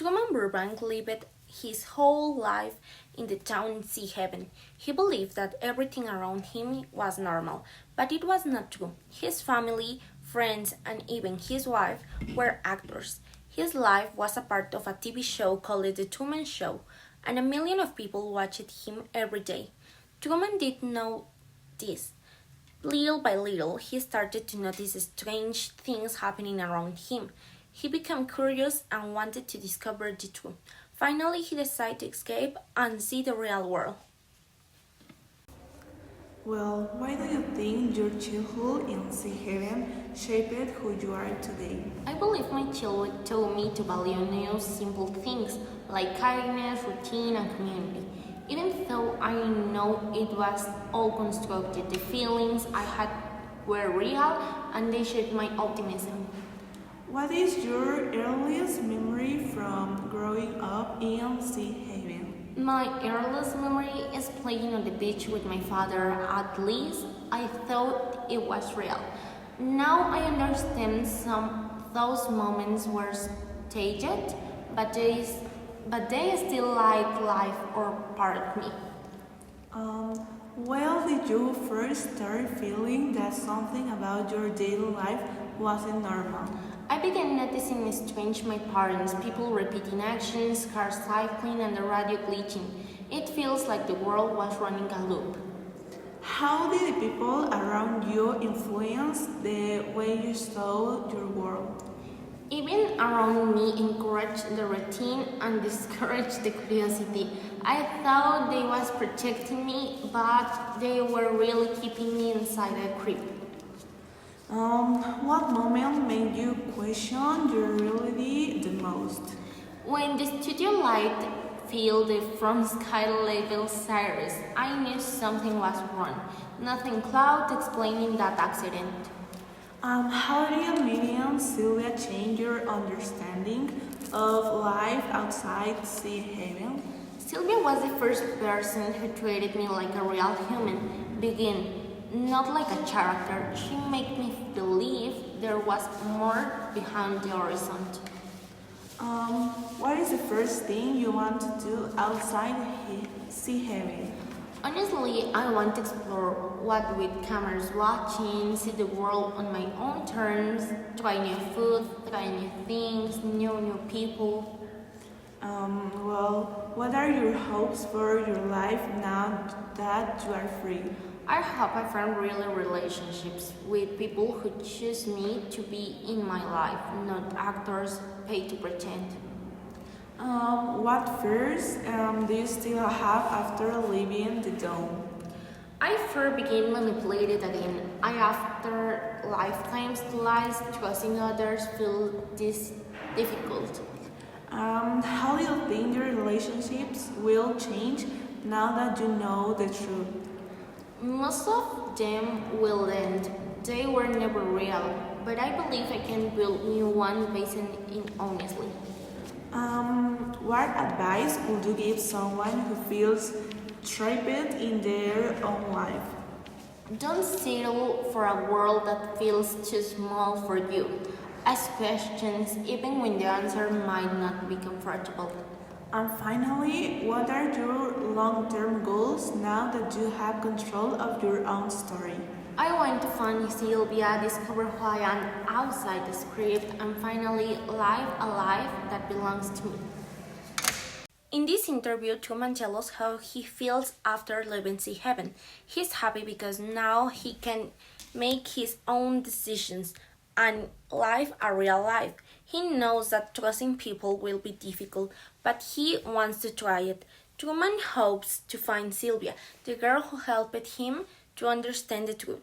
Truman Burbank lived his whole life in the town in Sea Haven. He believed that everything around him was normal, but it was not true. His family, friends, and even his wife were actors. His life was a part of a TV show called The Truman Show, and a million of people watched him every day. Truman did know this. Little by little, he started to notice strange things happening around him. He became curious and wanted to discover the truth. Finally, he decided to escape and see the real world. Well, why do you think your childhood in Sea Haven shaped who you are today? I believe my childhood taught me to value new simple things like kindness, routine, and community. Even though I know it was all constructed, the feelings I had were real and they shaped my optimism. What is your earliest memory from growing up in Sea Haven? My earliest memory is playing on the beach with my father. At least I thought it was real. Now I understand some those moments were staged, but they still like life or part of me. When did you first start feeling that something about your daily life wasn't normal? I began noticing strange my parents, people repeating actions, cars cycling, and the radio glitching. It feels like the world was running a loop. How did the people around you influence the way you saw your world? Even around me encouraged the routine and discouraged the curiosity. I thought they was protecting me, but they were really keeping me inside a crib. What moment made you question your reality the most? When the studio light filled the front sky label Cyrus, I knew something was wrong. Nothing cloud explaining that accident. How did meeting Sylvia change your understanding of life outside Sea Haven? Sylvia was the first person who treated me like a real human being, not like a character. She made me believe there was more behind the horizon. What is the first thing you want to do outside Sea Haven? Honestly, I want to explore what with cameras watching, see the world on my own terms, try new food, try new things, new people. What are your hopes for your life now that you are free? I hope I find real relationships with people who choose me to be in my life, not actors paid to pretend. What fears do you still have after leaving the dome? I first became manipulated again. I after lifetimes lies, trusting others feel this difficult. How do you think your relationships will change now that you know the truth? Most of them will end. They were never real, but I believe I can build new ones based in honestly. What advice would you give someone who feels trapped in their own life? Don't settle for a world that feels too small for you. Ask questions even when the answer might not be comfortable. And finally, what are your long-term goals now that you have control of your own story? I want to find Sylvia, discover who I am outside the script, and finally live a life that belongs to me. In this interview, Truman tells us how he feels after leaving Sea Heaven. He's happy because now he can make his own decisions and live a real life. He knows that trusting people will be difficult, but he wants to try it. Truman hopes to find Sylvia, the girl who helped him to understand the truth.